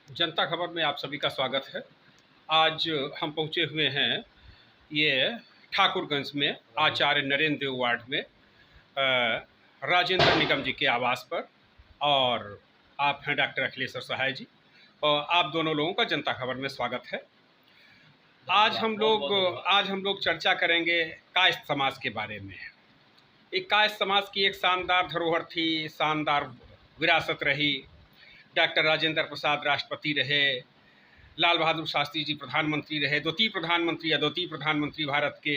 जनता खबर में आप सभी का स्वागत है। आज हम पहुंचे हुए हैं ये ठाकुरगंज में आचार्य नरेंद्र देव वार्ड में राजेंद्र निगम जी के आवास पर। और आप हैं डॉक्टर अखिलेश्वर सहाय जी, और आप दोनों लोगों का जनता खबर में स्वागत है। आज हम लोग चर्चा करेंगे कायस्थ समाज के बारे में। एक कायस्थ समाज की एक शानदार धरोहर थी, शानदार विरासत रही। डॉक्टर राजेंद्र प्रसाद राष्ट्रपति रहे, लाल बहादुर शास्त्री जी प्रधानमंत्री रहे, अद्वितीय प्रधानमंत्री भारत के।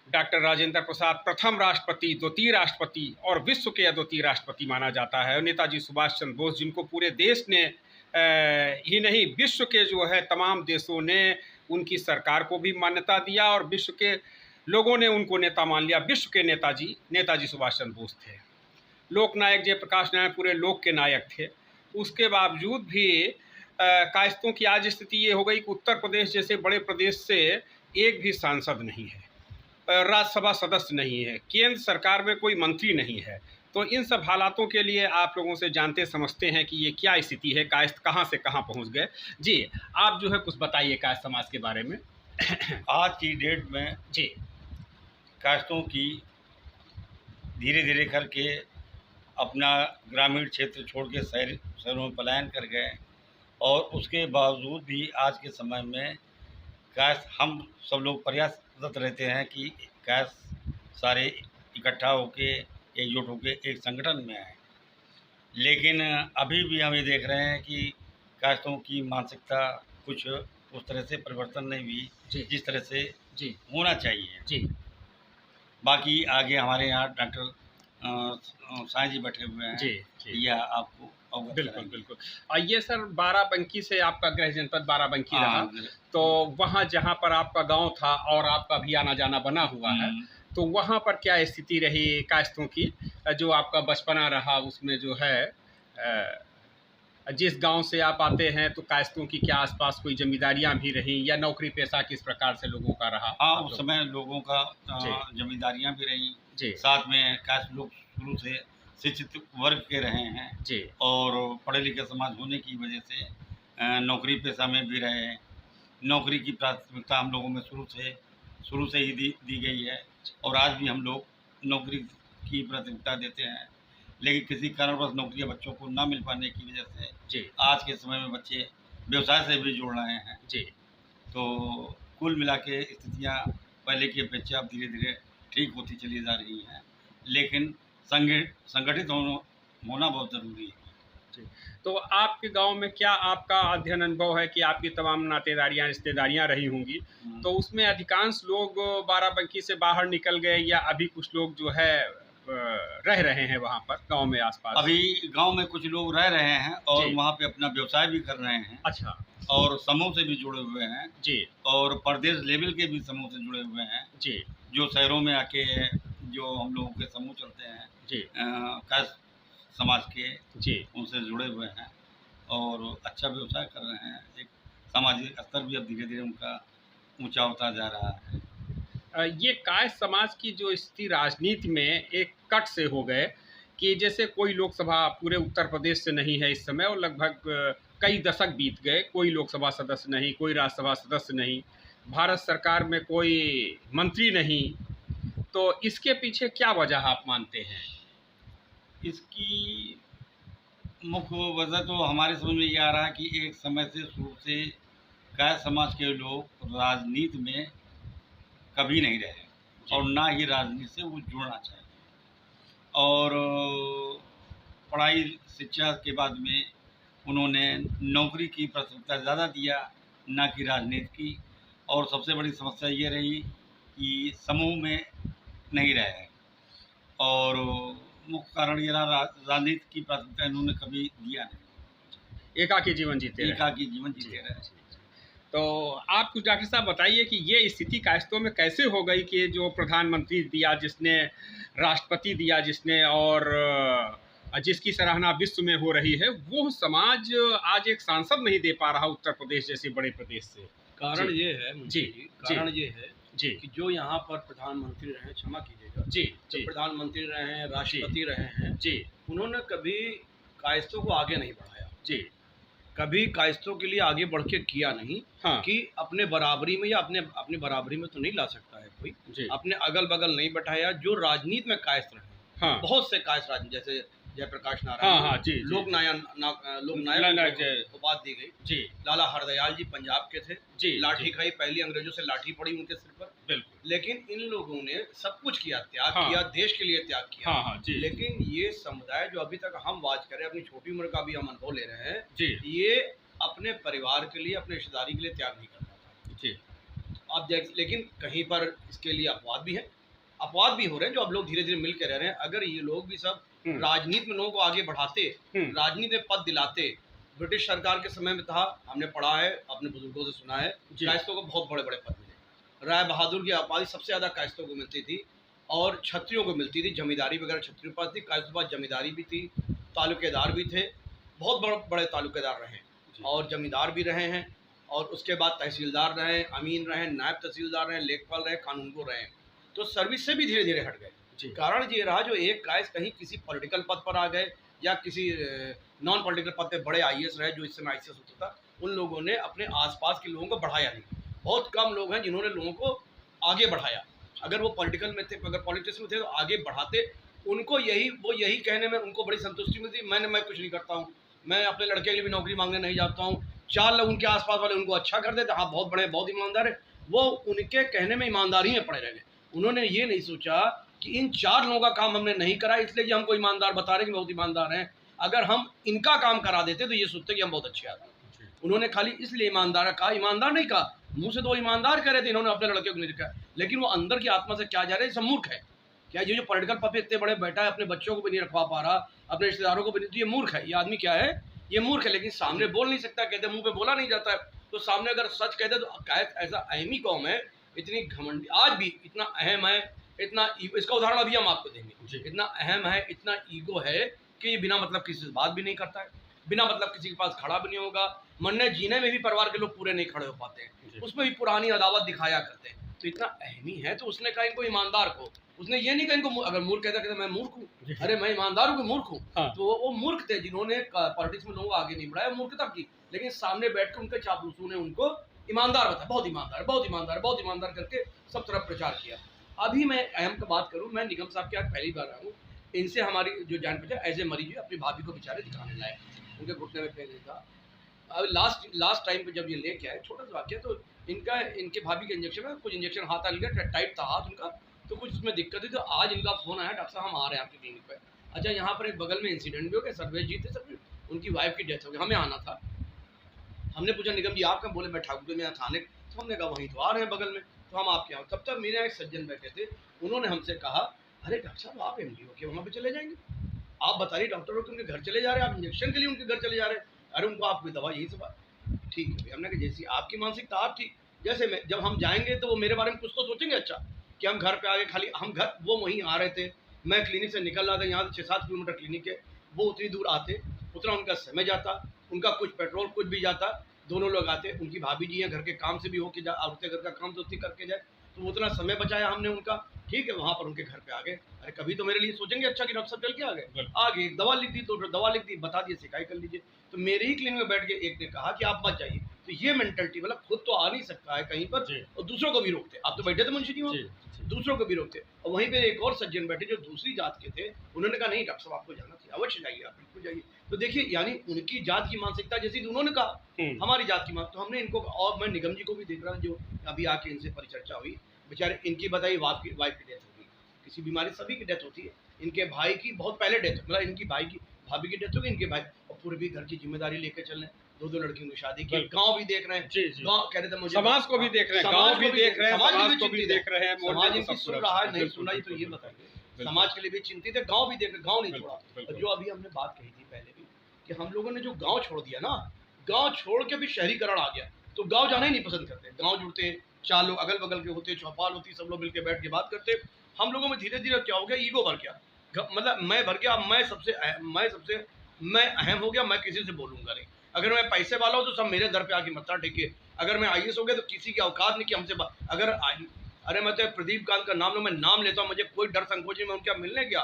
डॉक्टर राजेंद्र प्रसाद प्रथम राष्ट्रपति, द्वितीय राष्ट्रपति और विश्व के अद्वितीय राष्ट्रपति माना जाता है। और नेताजी सुभाष चंद्र बोस, जिनको पूरे देश ने ही नहीं विश्व के जो है तमाम देशों ने उनकी सरकार को भी मान्यता दिया और विश्व के लोगों ने उनको नेता मान लिया। विश्व के नेताजी सुभाष चंद्र बोस थे। लोकनायक जयप्रकाश नारायण पूरे लोक के नायक थे। उसके बावजूद भी कायस्थों की आज स्थिति ये हो गई कि उत्तर प्रदेश जैसे बड़े प्रदेश से एक भी सांसद नहीं है, राज्यसभा सदस्य नहीं है, केंद्र सरकार में कोई मंत्री नहीं है। तो इन सब हालातों के लिए आप लोगों से जानते समझते हैं कि ये क्या स्थिति है, कायस्थ कहाँ से कहाँ पहुँच गए। जी, आप जो है कुछ बताइए कायस्थ समाज के बारे में। आज की डेट में जी, कायस्थों की धीरे धीरे करके अपना ग्रामीण क्षेत्र छोड़ के शहरों में पलायन कर गए, और उसके बावजूद भी आज के समय में कायस्थ हम सब लोग प्रयासरत रहते हैं कि कायस्थ सारे इकट्ठा होके एकजुट होके एक संगठन में आए। लेकिन अभी भी हम ये देख रहे हैं कि कायस्थों की मानसिकता कुछ उस तरह से परिवर्तन नहीं हुई जिस तरह से जी, होना चाहिए। जी, बाकी आगे हमारे यहाँ डॉक्टर साईं जी बैठे हुए हैं, जी, जी। यह आपको अवगत बिल्कुल, कराएंगे। बिल्कुल। ये सर बाराबंकी से आपका गृह जनपद बाराबंकी रहा, हाँ, तो वहाँ जहाँ पर आपका गांव था और आपका भी आना-जाना बना हुआ है, तो वहाँ पर क्या स्थिति रही कायस्थों की? जो आपका बचपना रहा उसमें जो है जिस गांव से आप आते हैं, तो कायस्थों की क्या आसपास कोई ज़मींदारियाँ भी रहीं या नौकरी पेशा किस प्रकार से लोगों का रहा? हाँ, उस समय लोगों का जी, जमींदारियाँ भी रहीं, जी, साथ में कायस्थ लोग शुरू से शिक्षित वर्ग के रहे हैं, जी, और पढ़े लिखे समाज होने की वजह से नौकरी पेशा में भी रहे हैं। नौकरी की प्राथमिकता हम लोगों में शुरू से ही दी गई है, और आज भी हम लोग नौकरी की प्राथमिकता देते हैं। लेकिन किसी कारणवश नौकरियाँ बच्चों को ना मिल पाने की वजह से जी, आज के समय में बच्चे व्यवसाय से भी जुड़ रहे हैं। जी। तो कुल मिला के स्थितियाँ पहले की अपेक्षा अब धीरे-धीरे ठीक होती चली जा रही हैं, लेकिन संगठित होना बहुत ज़रूरी है। जी। तो आपके गाँव में क्या आपका अध्ययन अनुभव है कि आपकी तमाम नातेदारियाँ, रिश्तेदारियाँ रही होंगी, तो उसमें अधिकांश लोग बाराबंकी से बाहर निकल गए या अभी कुछ लोग जो है रह रहे हैं वहाँ पर गाँव में आस-पास? अभी गाँव में कुछ लोग रह रहे हैं और जी। वहाँ पे अपना व्यवसाय भी कर रहे हैं, अच्छा। और समूह से भी जुड़े हुए हैं, जी, और प्रदेश लेवल के भी समूह से जुड़े हुए हैं, जी, जो शहरों में आके जो हम लोगों के समूह चलते हैं जी, कायस्थ समाज के, जी। उनसे जुड़े हुए हैं और अच्छा व्यवसाय कर रहे हैं। एक सामाजिक स्तर भी अब धीरे-धीरे उनका ऊँचा होता जा रहा है। ये कायस्थ समाज की जो स्थिति राजनीति में एक कट से हो गए कि जैसे कोई लोकसभा पूरे उत्तर प्रदेश से नहीं है इस समय, और लगभग कई दशक बीत गए, कोई लोकसभा सदस्य नहीं, कोई राज्यसभा सदस्य नहीं, भारत सरकार में कोई मंत्री नहीं। तो इसके पीछे क्या वजह आप मानते हैं? इसकी मुख्य वजह तो हमारे समझ में ये आ रहा है कि एक समय से शुरू से कायस्थ समाज के लोग राजनीति में कभी नहीं रहे, और ना ही राजनीति से वो जुड़ना चाहिए। और पढ़ाई शिक्षा के बाद में उन्होंने नौकरी की प्राथमिकता ज़्यादा दिया, ना कि राजनीति की। और सबसे बड़ी समस्या ये रही कि समूह में नहीं रहे, और मुख्य कारण ये रहा राजनीति की प्राथमिकता इन्होंने कभी दिया नहीं, एकाकी जीवन जीते रहे। एकाकी जीवन जीते रहे। तो आप कुछ डॉक्टर साहब बताइए कि ये स्थिति कायस्थों में कैसे हो गई कि जो प्रधानमंत्री दिया जिसने, राष्ट्रपति दिया जिसने, और जिसकी सराहना विश्व में हो रही है, वो समाज आज एक सांसद नहीं दे पा रहा उत्तर प्रदेश जैसे बड़े प्रदेश से? कारण जी, ये है मुंशी जी, जी, कारण ये है जी, कि जो यहाँ पर प्रधानमंत्री रहे, क्षमा कीजिएगा, जी, जो जी, प्रधानमंत्री रहे हैं, राष्ट्रपति रहे हैं, जी, उन्होंने कभी कायस्थों को आगे नहीं बढ़ाया। जी, कभी कायस्थों के लिए आगे बढ़ के किया नहीं हाँ कि अपने बराबरी में या अपने बराबरी में तो नहीं ला सकता है कोई, जी अपने अगल बगल नहीं बैठाया। जो राजनीति में कायस्थ रहे, हाँ बहुत से कायस्थ राजनीति, जैसे जयप्रकाश हाँ नारायण, हाँ जी जी लोकनायक लोकनायक को बात दी गई। जी लाला हरदयाल जी पंजाब के थे, जी लाठी जी, खाई, पहली अंग्रेजों से लाठी पड़ी उनके सिर पर, बिल्कुल लेकिन इन लोगों ने सब कुछ किया, त्याग हाँ। किया, देश के लिए त्याग किया। हाँ हाँ जी लेकिन ये समुदाय जो अभी तक हम वाच कर रहे हैं, अपनी छोटी उम्र का भी हम अनुभव ले रहे हैं, जी ये अपने परिवार के लिए, अपने रिश्तेदारी के लिए त्याग नहीं करता था। जी आप देख, लेकिन कहीं पर इसके लिए अपवाद भी हैं, अपवाद भी हो रहे हैं, जो अब लोग धीरे धीरे मिल के रह रहे हैं। अगर ये लोग भी सब राजनीति में लोगों को आगे बढ़ाते, राजनीति में पद दिलाते, ब्रिटिश सरकार के समय में था, हमने पढ़ा है, अपने बुजुर्गों से सुना है, कायस्थों को बहुत बड़े बड़े पद मिले। राय बहादुर की आबादी सबसे ज़्यादा कायस्थों को मिलती थी और क्षत्रियों को मिलती थी। जमींदारी वगैरह क्षत्रियों के पास थी, कायस्थों के पास जमींदारी भी थी, तालुकेदार भी थे, बहुत बड़े बड़े तालुकेदार रहे और जमींदार भी रहे हैं। और उसके बाद तहसीलदार रहे, अमीन रहे, नायब तहसीलदार रहे, लेखपाल रहे, कानूनगो रहे। तो सर्विस से भी धीरे धीरे हट गए। कारण ये रहा, जो एक कायस्थ कहीं किसी पॉलिटिकल पद पर आ गए या किसी नॉन पॉलिटिकल पद पे बड़े आईएएस रहे, जो इस समय आईसीएस होता था, उन लोगों ने अपने आसपास के लोगों को बढ़ाया नहीं। बहुत कम लोग हैं जिन्होंने लोगों को आगे बढ़ाया। अगर वो पॉलिटिकल में थे, अगर पॉलिटिक्स में थे, तो आगे बढ़ाते। उनको यही कहने में उनको बड़ी संतुष्टि मिलती, मैं कुछ नहीं करता हूँ, मैं अपने लड़के के लिए भी नौकरी मांगने नहीं जाता हूँ। 4 लोग उनके आसपास वाले उनको अच्छा कर देते, हाँ बहुत बड़े, बहुत ईमानदार है, वो उनके कहने में ईमानदारी में पड़े रह गए। उन्होंने ये नहीं सोचा कि इन 4 लोगों का काम हमने नहीं करा, इसलिए कि हमको ईमानदार बता रहे कि बहुत ईमानदार हैं। अगर हम इनका काम करा देते तो ये सोचते कि हम बहुत अच्छे आदमी। उन्होंने खाली इसलिए ईमानदार कहा, ईमानदार नहीं कहा, मुंह से तो ईमानदार कह रहे थे, इन्होंने अपने लड़के को नहीं दिखाया, लेकिन वो अंदर की आत्मा से क्या जा रहे हैं, सब मूर्ख है। क्या ये जो पॉलिटिकल पद पे इतने बड़े बैठा है, अपने बच्चों को भी नहीं रखवा पा रहा, अपने रिश्तेदारों को भी नहीं, तो ये मूर्ख है। ये आदमी क्या है, ये मूर्ख है। लेकिन सामने बोल नहीं सकता, कहते मुंह पे बोला नहीं जाता है, तो सामने अगर सच कहते तो कायस्थ ऐसा अहमी कौम है, इतनी घमंडी, आज भी इतना अहम है, इतना, इसका उदाहरण अभी हम आपको देंगे, इतना अहम है, इतना ईगो है कि ये बिना मतलब किसी से बात भी नहीं करता है, बिना मतलब किसी के पास खड़ा भी नहीं होगा। मरने जीने में भी परिवार के लोग पूरे नहीं खड़े हो पाते हैं, उसमें भी पुरानी अदावत दिखाया करते हैं। तो इतना अहमी है, तो उसने कहा इनको ईमानदार को, उसने ये नहीं कहा इनको, अगर मूर्ख कहता मैं मूर्ख हूँ, अरे मैं ईमानदार हूँ कि मूर्ख हूँ। तो वो मूर्ख थे जिन्होंने पॉलिटिक्स में लोगों को आगे नहीं बढ़ाया, मूर्खता की। लेकिन सामने बैठ कर उनके चापलूसों ने उनको ईमानदार बताया, बहुत ईमानदार, बहुत ईमानदार, बहुत ईमानदार करके सब तरफ प्रचार किया। अभी मैं अहम का बात करूँ, मैं निगम साहब के आज पहली बार आया हूँ। इनसे हमारी जो जान पहचान, एज ए मरीज अपनी भाभी को बेचारे दिखाने लाए, उनके घुटने में पेन था। अब लास्ट टाइम पे जब ये लेके आए, छोटा सा वाक्य, तो इनके भाभी के इंजेक्शन में कुछ इंजेक्शन हाथ आ गया, टाइट था हाथ उनका, तो कुछ उसमें दिक्कत थी। तो आज इनका फ़ोन आया, डॉक्टर साहब हम आ रहे हैं आपकी क्लिनिक पे। अच्छा, यहाँ पर एक बगल में इंसिडेंट भी हो गया, सर्वेश जी थे, सब उनकी वाइफ की डेथ हो गई, हमें आना था। हमने पूछा निगम जी आप कहाँ, बोले मैं ठाकुर में यहाँ थाने। तो हमने कहा वहीं तो आ रहे हैं बगल में, तो हम आपके यहाँ। तब तक मेरे एक सज्जन बैठे थे, उन्होंने हमसे कहा, अरे डॉक्टर साहब आप एमडी हो के वहाँ पे चले जाएंगे, आप बताइए डॉक्टर हो कि उनके घर चले जा रहे हैं, आप इंजेक्शन के लिए उनके घर चले जा रहे हैं, अरे उनको आप कोई दवा, यही सब। ठीक है, हमने कहा जैसी आपकी मानसिकता आप ठीक, जैसे मैं, जब हम जाएंगे तो वो मेरे बारे में कुछ तो सोचेंगे अच्छा, कि हम घर पे आगे खाली हम घर, वो वहीं आ रहे थे, मैं क्लिनिक से निकल रहा था, यहाँ से 6-7 किलोमीटर क्लिनिक है, वो उतनी दूर आते, उतना उनका समय जाता, उनका कुछ पेट्रोल कुछ भी जाता, दोनों लोग आते। उनकी भाभी जी हैं, घर के काम से भी होके जा, औरतें घर का काम तो उतनी करके जाए, तो उतना समय बचाया हमने उनका। ठीक है, वहाँ पर उनके घर पे आ गए। अरे कभी तो मेरे लिए सोचेंगे अच्छा कि डॉक्टर साहब चल के आ गए, दवा लिख दी, तो दवा लिख दी, बता दिए सिकाई कर लीजिए। तो मेरे ही क्लिनिक में बैठ के एक ने कहा कि आप मत जाइए। तो ये मेंटलिटी, मतलब खुद तो आ नहीं सकता है कहीं पर और दूसरों को भी रोकते। आप तो बैठे थे मुंशी जी वहाँ, दूसरों को भी रोकते। और वहीं पे एक और सज्जन बैठे जो दूसरी जात के थे, उन्होंने कहा नहीं डॉक्टर साहब आपको जाना चाहिए, अवश्य जाइए, आप बिल्कुल जाइए। तो देखिए, यानी उनकी जात की मानसिकता जैसी उन्होंने कहा, हमारी जात की मान। तो हमने इनको, और मैं निगम जी को भी देख रहा हूँ, जो अभी आके इनसे परिचर्चा हुई, बेचारे इनकी बताइए वाइफ की डेथ होगी, किसी बीमारी सभी की डेथ होती है। इनके भाई की बहुत पहले डेथ, मतलब इनकी भाई की भाभी की डेथ होगी, इनके भाई, और पूरे भी घर की जिम्मेदारी लेकर चल रहे हैं, 2 लड़कियों की शादी की, गांव भी देख रहे हैं, गांव कह रहे थे मुझे, समाज को भी देख रहे हैं, गांव भी देख रहे हैं, समाज को भी देख रहे हैं, समाज इनकी सुन रहा है, नहीं सुना तो ये बताइए, समाज के लिए भी चिंतित है, गांव भी देख रहे, गांव नहीं छोड़ा। जो अभी हमने बात कही थी पहले भी, कि हम लोगों ने जो गांव छोड़ दिया ना, गांव छोड़ के भी शहरीकरण आ गया, तो गांव जाना ही नहीं पसंद करते। गांव जुड़ते हैं, 4 लोग अगल बगल के होते, चौपाल होती, सब लोग मिलकर बैठ के बात करते। हम लोगों में धीरे धीरे क्या हो गया, ईगो भर गया, मतलब मैं भर गया, मैं अहम हो गया, मैं किसी से बोलूंगा नहीं। अगर मैं पैसे वाला हूँ तो सब मेरे दर पे आके मत्था टेके, अगर मैं आईएएस हो गया तो किसी की औकात नहीं कि हमसे अगर अरे मैं तो प्रदीप कांत का नाम लो, मैं नाम लेता हूँ, मुझे कोई डर संकोच नहीं, मैं उनके मिलने गया।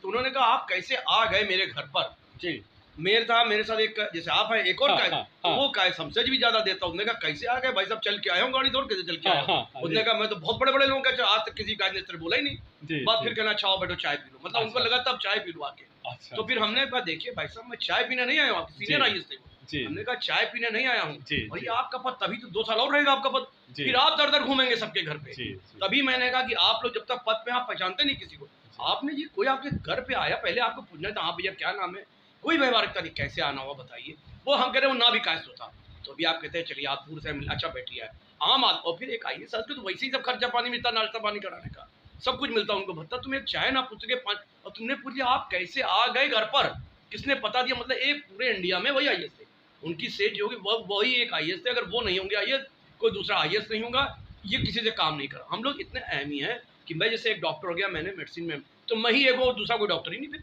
तो उन्होंने कहा आप कैसे आ गए मेरे घर पर जी, मेरे साथ एक जैसे आप हैं एक और हाँ, कैद, हाँ, तो हाँ। वो कैद हमसे भी ज्यादा देता हूँ। उसने कहा कैसे आ गए भाई साहब, चल के आए हो गाड़ी दौड़, कैसे चल के हाँ, आए हो? हाँ, उसने कहा मैं तो बहुत बड़े बड़े लोगों का आज तक किसी कैद ने इस तरह बोला ही नहीं। जी, बात जी। फिर कहना चाहो बैठो चाय पी लो, मतलब उनको अच्छा। लगा तब चाय पी लो आके। अच्छा, तो फिर हमने कहा देखिए भाई साहब मैं चाय पीने नहीं आया हूँ, सीनियर जी। आईएएस थे वो। जी, हमने कहा चाय पीने नहीं आया हूँ जी, जी। भैया, आपका पद तभी तो 2 साल और रहेगा आपका पद, जी। फिर आप दर दर घूमेंगे सबके घर पे। जी, जी। तभी मैंने कहा कि आप लोग जब तक पद पे, आप पहचानते नहीं किसी को, आपने जी कोई आपके घर पे आया, पहले आपको पूछना था हाँ भैया क्या नाम है, कोई व्यवहारिकता नहीं, कैसे आना हुआ बताइए। वो हम कह रहे हैं वो ना भी कायस्थ होता तो अभी आप कहते हैं चलिए आप दूर से मिल, अच्छा बैठिए आम आदमी। और फिर एक आईएएस को तो वैसे ही सब खर्चा पानी मिलता, नाश्ता पानी कराने का सब कुछ मिलता उनको भत्ता, तुम्हें चाय ना पूछ के और तुमने पूछ लिया आप कैसे आ गए घर पर, किसने पता दिया? मतलब एक पूरे इंडिया में वही आईएएस थे, उनकी सेठ जो होगी वही एक आईएएस थे, अगर वो नहीं होंगे आईएएस, कोई दूसरा आईएएस नहीं होगा, ये किसी से काम नहीं करा। हम लोग इतने अहम ही हैं कि मैं जैसे एक डॉक्टर हो गया, मैंने मेडिसिन में, तो मैं ही एक और दूसरा कोई डॉक्टर ही नहीं फिर,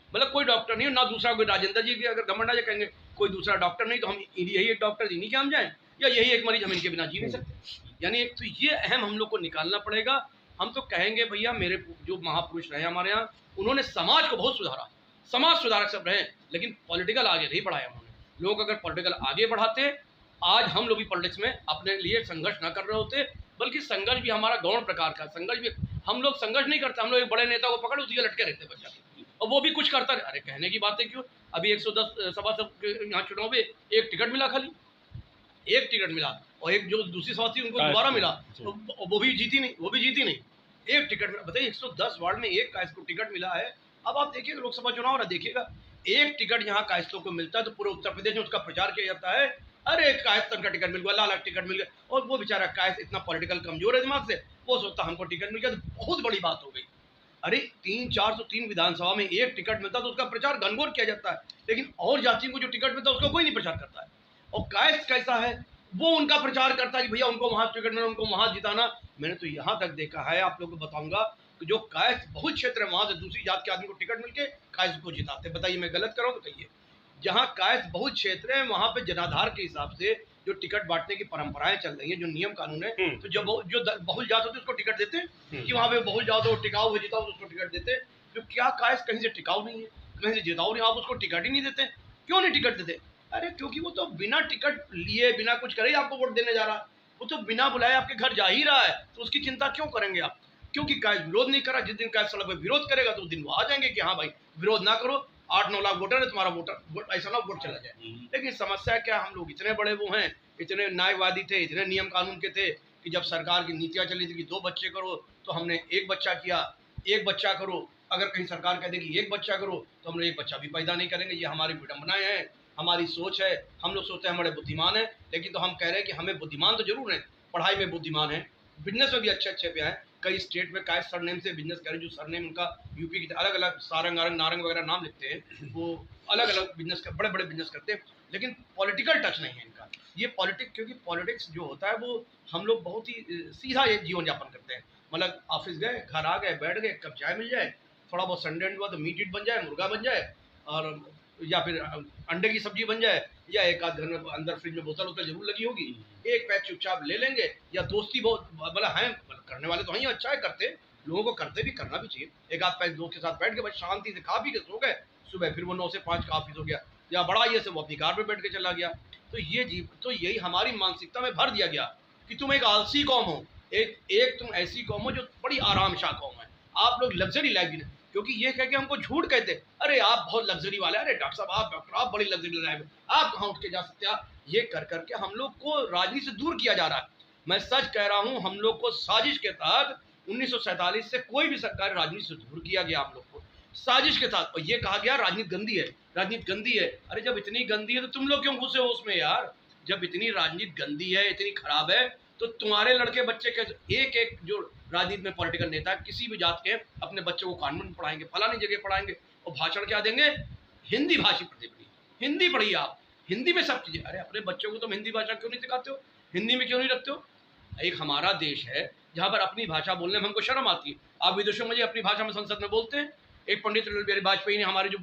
मतलब कोई डॉक्टर नहीं ना दूसरा कोई। राजेंद्र जी की अगर घमंड आ जाए कहेंगे कोई दूसरा डॉक्टर नहीं, तो हम यही एक डॉक्टर इन्हीं के हम जाएं, या यही एक मरीज हम इनके बिना जी नहीं सकते। यानी एक तो ये अहम हम लोग को निकालना पड़ेगा। हम तो कहेंगे भैया मेरे जो महापुरुष रहे हमारे यहाँ, उन्होंने समाज को बहुत सुधारा, समाज सुधारक सब रहे, लेकिन पॉलिटिकल आगे नहीं बढ़ाया उन्होंने। लोग अगर पॉलिटिकल आगे बढ़ाते, आज हम लोग भी पॉलिटिक्स में अपने लिए संघर्ष न कर रहे होते, बल्कि संघर्ष भी हमारा गौण प्रकार का संघर्ष भी, हम लोग संघर्ष नहीं करते, हम लोग एक बड़े नेता को पकड़ उसी के लटके रहते बच्चा, और वो भी कुछ करता नहीं। अरे कहने की बात है क्यों, अभी 110 सभासद यहाँ चुनाव में एक टिकट मिला, खाली एक टिकट मिला, और एक जो दूसरी सभा थी उनको दोबारा मिला, तो वो भी जीती नहीं, एक टिकट मिला। बताइए 110 वार्ड में एक कायस्थ को टिकट मिला है। अब आप देखिएगा लोकसभा चुनाव रहा, देखिएगा एक टिकट यहाँ कायस्थों को मिलता है तो पूरे उत्तर प्रदेश में उसका प्रचार किया जाता है, अरे कायस्थन का टिकट मिल गया, लाल टिकट मिल गया, और वो बेचारा कायस्थ इतना पॉलिटिकल कमजोर है दिमाग से, वो सोचता हमको टिकट मिल गया तो बहुत बड़ी बात हो गई। अरे 3-403 विधानसभा में एक टिकट मिलता तो उसका प्रचार घनघोर किया जाता है, लेकिन और जातियों को जो टिकट मिलता है उसका कोई नहीं प्रचार करता है। और कायस्थ कैसा है, वो उनका प्रचार करता है कि भैया उनको वहां टिकट मिला, उनको वहां जिताना। मैंने तो यहाँ तक देखा है, आप लोगों को बताऊंगा कि जो कायस्थ बहुत क्षेत्र है वहां से दूसरी जात के आदमी को टिकट मिलके कायस्थ को जिताते। बताइए मैं गलत कर रहा हूँ तो कहिए। जहाँ कायस्थ बहुत क्षेत्र है वहां पे जनाधार के हिसाब से जो टिकट बांटने की परंपराएं चल रही है, जो नियम कानून है, तो जब जो बहुल जात होती है उसको टिकट देते हैं कि वहां पे बहुल जात हो, टिकाऊ हो, जिताओ तो उसको टिकट देते हैं। तो क्या कायस्थ कहीं से टिकाऊ नहीं है, कहीं से जिताऊ नहीं, आप उसको टिकट ही नहीं देते? क्यों नहीं टिकट देते? अरे क्योंकि वो तो बिना टिकट लिए, बिना कुछ करे आपको वोट देने जा रहा है, वो तो बिना बुलाए आपके घर जा ही रहा है, तो उसकी चिंता क्यों करेंगे आप? क्योंकि कायस्थ विरोध नहीं करा। जिस दिन कायस्थ सड़क पर विरोध करेगा तो उस दिन वो आ जाएंगे कि हाँ भाई विरोध ना करो, 8-9 लाख वोटर है, तुम्हारा वोट ऐसा ना वोट चला जाए। लेकिन समस्या क्या, हम लोग इतने बड़े वो हैं, इतने न्यायवादी थे, इतने नियम कानून के थे कि जब सरकार की नीतियां चली थी कि 2 बच्चे करो तो हमने 1 बच्चा किया, 1 बच्चा करो। अगर कहीं सरकार कह देगी 1 बच्चा करो तो हम लोग 1 बच्चा भी पैदा नहीं करेंगे। ये हमारी विडंबनाएं हैं, हमारी सोच है। हम लोग सोचते हैं हमारे बुद्धिमान है, लेकिन तो हम कह रहे हैं कि हमें बुद्धिमान तो जरूर है, पढ़ाई में बुद्धिमान है, बिजनेस में भी अच्छे पे हैं। कई स्टेट में कायस्थ सरनेम से बिजनेस करें, जो सरनेम उनका यूपी की अलग अलग सारंग आरंग नारंग वगैरह नाम लिखते हैं, वो अलग अलग बिजनेस कर, बड़े बड़े बिजनेस करते हैं, लेकिन पॉलिटिकल टच नहीं है इनका। ये पॉलिटिक्स, क्योंकि पॉलिटिक्स जो होता है वो हम लोग बहुत ही सीधा ये जीवन यापन करते हैं। मतलब ऑफिस गए, घर आ गए, बैठ गए, कब चाय मिल जाए, थोड़ा बहुत संडे हुआ तो मीट ईट बन जाए, मुर्गा बन जाए, और या फिर अंडे की सब्जी बन जाए, या एक आध घर में अंदर फ्रिज में बोतल वोतल जरूर लगी होगी, एक पैक चुपचाप ले लेंगे। या दोस्ती बहुत मतलब है, करने वाले तो ही अच्छा है, करते लोगों को करते भी, करना भी चाहिए। एक आध पैक दोस्त के साथ बैठ के बस शांति से खा पी के सो गए, सुबह फिर वो 9 से 5 का ऑफिस हो गया, या बड़ा ये से वो अपनी कार पे बैठ के चला गया। तो ये जीव तो यही हमारी मानसिकता में भर दिया गया कि तुम एक आलसी कौम हो, एक तुम ऐसी कौम हो जो बड़ी आरामशाह कौम है, आप लोग लग्जरी लाइफ जीने। क्योंकि ये कह के हमको झूठ कहते, अरे आप बहुत लग्जरी वाले, अरे डॉक्टर साहब आप डॉक्टर, आप बड़ी लग्जरी लाइफ, आप कहाँ उठ के जा सकते हैं। ये कर करके हम लोग को राजनीति से दूर किया जा रहा है। मैं सच कह रहा हूँ, हम लोग को साजिश के तहत 1947 से कोई भी सरकारी राजनीति से दूर किया गया हम लोग को, साजिश के साथ। और ये कहा गया राजनीति गंदी है, राजनीति गंदी है। अरे जब इतनी गंदी है तो तुम लोग क्यों घुसे हो उसमें यार? जब इतनी राजनीति गंदी है, इतनी खराब है, तो तुम्हारे लड़के बच्चे के एक जो राजनीति में पॉलिटिकल नेता किसी भी जात के अपने बच्चों को कानून में पढ़ाएंगे, फलानी जगह पढ़ाएंगे, और भाषण क्या देंगे, हिंदी भाषी प्रतिनिधि, हिंदी पढ़िए आप, हिंदी में सब चीजें। अरे अपने बच्चों को तुम हिंदी भाषा क्यों नहीं सिखाते हो, हिंदी में क्यों नहीं रखते हो? एक हमारा देश है जहाँ पर अपनी भाषा बोलने में हमको शर्म आती है। आप विदेशों में अपनी भाषा में संसद में बोलते हैं। एक पंडित अटल बिहारी वाजपेयी ने, हमारे जो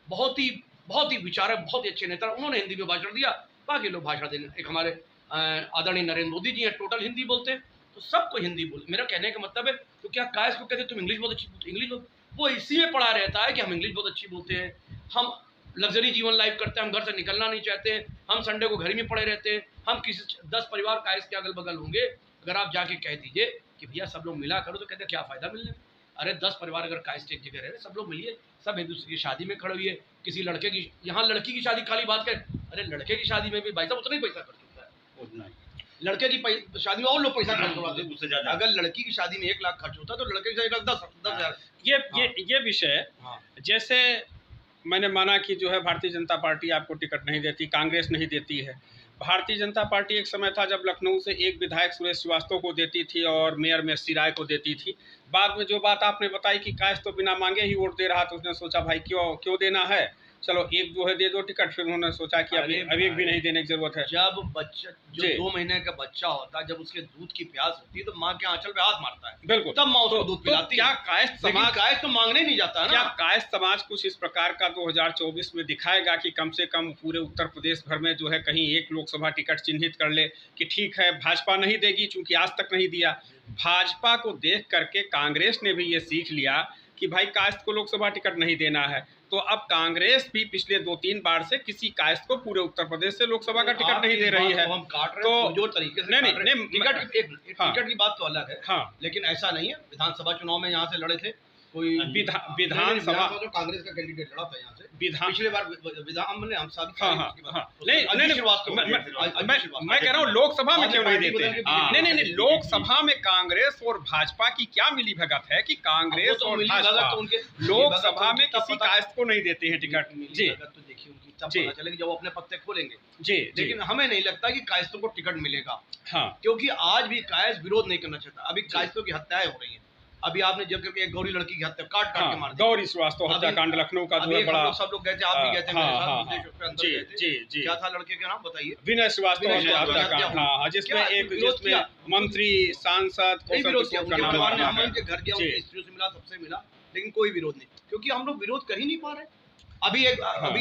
बहुत ही विचारक, बहुत ही अच्छे नेता, उन्होंने हिंदी में भाषण दिया, बाकी लोग भाषा देने। एक हमारे आदरणीय नरेंद्र मोदी जी हैं, टोटल हिंदी बोलते हैं, तो सबको हिंदी बोल। मेरा कहने का मतलब है, तो क्या कायस्थ को कहते तुम इंग्लिश बहुत अच्छी बोलते, इंग्लिश वो इसी में पढ़ा रहता है कि हम इंग्लिश बहुत अच्छी बोलते हैं, हम लग्जरी जीवन लाइफ करते हैं, हम घर से निकलना नहीं चाहते हैं, हम संडे को घर में पड़े रहते हैं, हम किसी 10 परिवार कायस के अगल बगल होंगे, अगर आप जाके कह दीजिए कि भैया सब लोग मिला करो, तो कहते हैं क्या फ़ायदा मिलने में। अरे 10 परिवार अगर कायस एक जगह रहे, सब लोग मिलिए, सब एक दूसरे की शादी में खड़े हुए, किसी लड़के की, यहाँ लड़की की शादी खाली बात करें, अरे लड़के की शादी में भी भाई साहब उतना ही पैसा खर्च होता है, उतना ही। लड़के की शादी में और लोग पैसा खर्च करवाते हैं, उससे ज़्यादा। अगर लड़की की शादी में 1 लाख खर्च होता है तो लड़के की शादी 10,000। ये विषय, जैसे मैंने माना कि जो है भारतीय जनता पार्टी आपको टिकट नहीं देती, कांग्रेस नहीं देती है। भारतीय जनता पार्टी एक समय था जब लखनऊ से एक विधायक सुरेश श्रीवास्तव को देती थी और मेयर में एस.सी. राय को देती थी। बाद में जो बात आपने बताई कि कायस तो बिना मांगे ही वोट दे रहा, तो उसने सोचा भाई क्यों देना है, चलो एक जो है दे दो टिकट। फिर उन्होंने सोचा कि अभी एक भी नहीं देने की जरूरत है। जब बच्चा जो 2 महीने का बच्चा होता है, जब उसके दूध की प्यास होती है तो माँ के आंचल पे हाथ मारता है, बिल्कुल, तब माँ उसको दूध पिलाती है। क्या कायस्थ समाज, कायस्थ तो मांगने नहीं जाता है क्या ना। कायस्थ समाज कुछ इस प्रकार का 2024 में दिखाएगा कि कम से कम पूरे उत्तर प्रदेश भर में जो है कहीं एक लोकसभा टिकट चिन्हित कर ले कि ठीक है भाजपा नहीं देगी, चूंकि आज तक नहीं दिया। भाजपा को देख करके कांग्रेस ने भी ये सीख लिया कि भाई कायस्थ को लोकसभा टिकट नहीं देना है, तो अब कांग्रेस भी पिछले 2-3 बार से किसी कायस्थ को पूरे उत्तर प्रदेश से लोकसभा का टिकट नहीं दे रही है। हम काट रहे हैं जो तरीके से नहीं, टिकट की बात तो अलग है, हाँ, लेकिन ऐसा नहीं है। विधानसभा चुनाव में यहाँ से लड़े थे, कोई विधानसभा जो कांग्रेस का कैंडिडेट लड़ा था यहाँ से, पिछले बार विधान में हम सब मैं कह रहा हूँ लोकसभा में क्यों नहीं देते? नहीं, लोकसभा में कांग्रेस और भाजपा की क्या मिली भगत है कि कांग्रेस और भाजपा लोकसभा में किसी कायस्थ को नहीं देते हैं टिकट? जी, तो देखिए उनकी तब पता चलेगी जब वो अपने पत्ते खोलेंगे। जी, लेकिन हमें नहीं लगता कि कायस्थों को टिकट मिलेगा, हाँ, क्योंकि आज भी कायस्थ विरोध नहीं करना चाहता। अभी कायस्थों की हत्याएं हो रही हैं। अभी आपने जब करके एक गौरी लड़की की हत्या काट के मार दी, गौरी श्रीवास्तव हत्याकांड लखनऊ का जो है बड़ा, सब लोग गए थे, आप भी गए थे मेरे साथ, जी, क्या था लड़के का नाम बताइए? विनय श्रीवास्तव हत्याकांड, हाँ, जिसमें मंत्री सांसद नहीं विरोध किया, हम उनके घर गया, उनकी स्त्रियों से मिला, सबसे मिला, लेकिन कोई विरोध नहीं, क्योंकि हम लोग विरोध कर ही नहीं पा रहे। अभी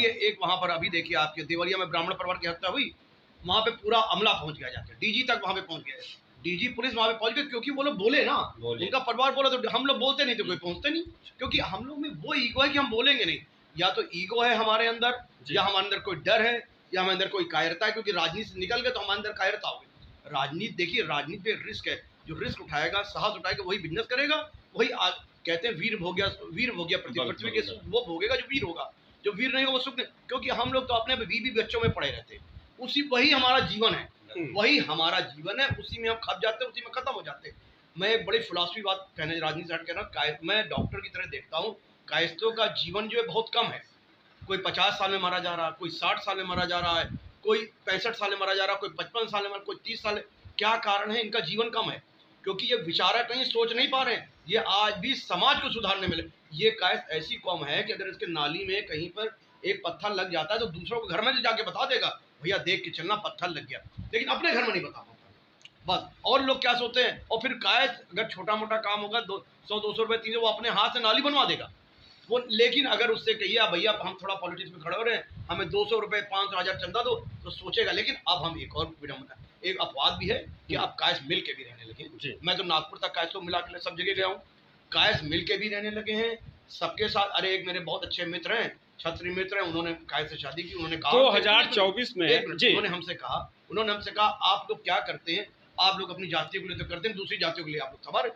एक वहां पर अभी देखिए आपके देवरिया में ब्राह्मण परिवार की हत्या हुई, वहां पे पूरा अमला पहुंच गया, जाके डीजी तक वहां पे पहुंच गया, डीजी पुलिस वहां पे पहुंच गए, क्योंकि वो लोग बोले ना, उनका परिवार बोला, तो हम लोग बोलते नहीं तो कोई पहुंचते नहीं, क्योंकि हम लोग में वो ईगो है कि हम बोलेंगे नहीं। या तो ईगो है हमारे अंदर, या हमारे अंदर कोई डर है, या हमारे अंदर कोई कायरता है, क्योंकि राजनीति से निकल गए तो हमारे अंदर कायरता होगी। राजनीति देखिए, राजनीति पे रिस्क है, जो रिस्क उठाएगा, साहस उठाएगा, वही बिजनेस करेगा, वही कहते हैं वीर भोग्या पृथ्वी के वो भोगेगा जो वीर होगा, जो वीर नहीं होगा वो सुख नहीं। क्योंकि हम लोग तो अपने बीवी बच्चों में पड़े रहते हैं, वही हमारा जीवन है, वही हमारा जीवन है, उसी में हम खप जाते हैं, उसी में खत्म हो जाते हैं। मैं एक बड़ी फिलॉसफी बात कहने, राजनीति से हट कहना, मैं डॉक्टर की तरह देखता हूँ, कायस्थों का जीवन जो है बहुत कम है। कोई 50 साल में मारा जा रहा है, कोई 60 साल में मारा जा रहा है, कोई 65 साल में मारा जा रहा है, कोई 55 साल में, कोई 30 साल। क्या कारण है? इनका जीवन कम है, क्योंकि ये विचारक नहीं, सोच नहीं पा रहे हैं। ये आज भी समाज को सुधारने में ये कायस्थ ऐसी कौम है कि अगर इसके नाली में कहीं पर एक पत्थर लग जाता है तो दूसरों को घर में जाके बता देगा, भैया देख के चलना पत्थर लग गया, लेकिन अपने घर में नहीं बता पाता बस। और लोग क्या सोचते हैं, और फिर कायस्थ अगर छोटा मोटा काम होगा 100-200 रुपये 300, वो अपने हाथ से नाली बनवा देगा वो। लेकिन अगर उससे कहिए भैया हम थोड़ा पॉलिटिक्स में खड़े हो रहे हैं, हमें 200 रुपये 500 हज़ार चंदा दो, तो सोचेगा। लेकिन अब हम एक और विडम्बना, एक अपवाद भी है कि आप कायस्थ मिल के भी रहने लगे। मैं तो नागपुर तक कायस्थ मिला के सब जगह गया हूँ, कायस्थ मिल के भी रहने लगे हैं सबके साथ। अरे एक मेरे बहुत अच्छे मित्र हैं, छत्री मित्र हैं, उन्होंने कायस्थ से शादी की। उन्होंने कहा 2024 में उन्होंने हमसे कहा आप लोग क्या करते हैं, आप लोग अपनी जाति के लिए तो करते हैं, दूसरी जातियों के लिए आप लोग सवार।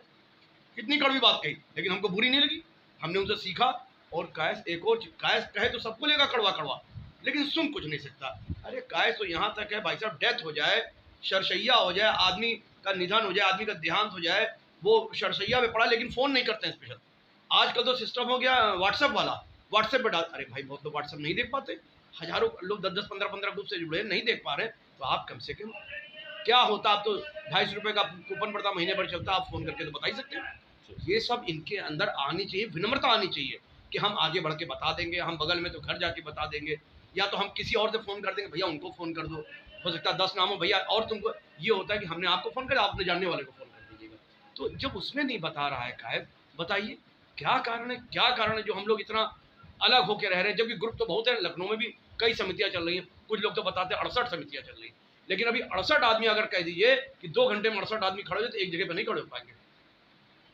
कितनी कड़वी बात कही, लेकिन हमको बुरी नहीं लगी, हमने उनसे सीखा। और कायस्थ एक और कायस्थ कहे तो सबको लेगा कड़वा, लेकिन सुन कुछ नहीं सकता। अरे कायस्थ तो यहाँ तक है भाई साहब, डेथ हो जाए, शरशैया हो जाए, आदमी का निधन हो जाए, आदमी का देहांत हो जाए, वो शरशैया में पड़ा, लेकिन फ़ोन नहीं करते हैं स्पेशल। आजकल तो सिस्टम हो गया व्हाट्सएप वाला, व्हाट्सएप पे डाल। अरे भाई बहुत लोग व्हाट्सएप नहीं देख पाते, हज़ारों लोग 10-10, 15-15 ग्रुप से जुड़े नहीं देख पा रहे, तो आप कम से कम क्या होता, आप तो 250 रुपये का कूपन पड़ता, महीने भर चलता, आप फ़ोन करके तो बता ही सकते हैं। ये सब इनके अंदर आनी चाहिए, विनम्रता आनी चाहिए कि हम आगे बढ़ के बता देंगे, हम बगल में तो घर जाके बता देंगे, या तो हम किसी और से फ़ोन कर देंगे, भैया उनको फ़ोन कर दो, हो सकता है 10 नाम हो भैया, और तुमको ये होता है कि हमने आपको फ़ोन कर, आपने जानने वाले को फ़ोन कर दीजिएगा। तो जब उसमें नहीं बता रहा है कायस्थ, बताइए क्या कारण है, क्या कारण है जो हम लोग इतना अलग होकर रह रहे हैं, जबकि ग्रुप तो बहुत है। लखनऊ में भी कई समितियाँ चल रही हैं, कुछ लोग तो बताते हैं 68 समितियाँ चल रही हैं, लेकिन अभी 68 आदमी अगर कह दीजिए कि 2 घंटे में 68 आदमी खड़े हो तो एक जगह पर नहीं खड़े हो पाएंगे।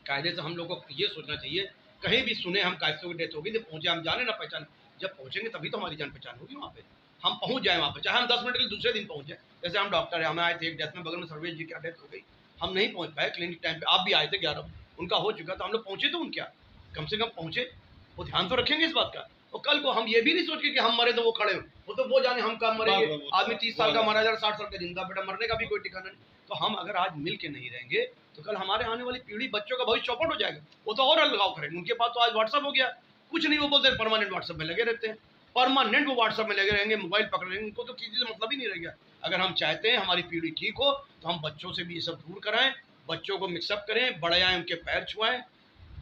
कायदे से हम लोग को ये सोचना चाहिए, कहीं भी सुने हम कायस्थों की डेथ होगी तो पहुँचे, हम जाने ना पहचाने, जब पहुंचेंगे तभी तो हमारी जान पहचान होगी वहाँ पे। हम पहुंच जाए वहाँ पे, चाहे हम 10 मिनट के लिए दूसरे दिन पहुंच जाए। जैसे हम डॉक्टर हैं, हमें आए थे एक डेथ में, बगल में सर्वेश जी की डेथ हो गई, हम नहीं पहुंच पाए क्लिनिक टाइम पे, आप भी आए थे 11, उनका हो चुका, तो हम लोग पहुंचे तो उन क्या, कम से कम पहुंचे, वो ध्यान तो रखेंगे इस बात का। और कल को हम ये भी नहीं सोच के कि हम मरे तो वो खड़े हो, वो तो वो जाने हम कब मरेंगे। आदमी 30 साल का मरा जाए, 60 साल का जिंदा, बेटा मरने का भी कोई ठिकाना नहीं। तो हम अगर आज मिल के नहीं रहेंगे तो कल हमारे आने वाली पीढ़ी, बच्चों का भविष्य चौपट हो जाएगा। वो तो और अलगाव करेंगे, उनके पास तो आज व्हाट्सअप हो गया, कुछ नहीं, वो बोलते हैं परमानेंट व्हाट्सअप में लगे रहते हैं, परमानेंट वो व्हाट्सअप में लगे रहेंगे, मोबाइल पकड़ लेंगे, उनको तो किसी से मतलब ही नहीं रहेगा। अगर हम चाहते हैं हमारी पीढ़ी ठीक हो तो हम बच्चों से भी ये सब दूर कराएं, बच्चों को मिक्सअप करें, बड़े आए उनके पैर छुआएं,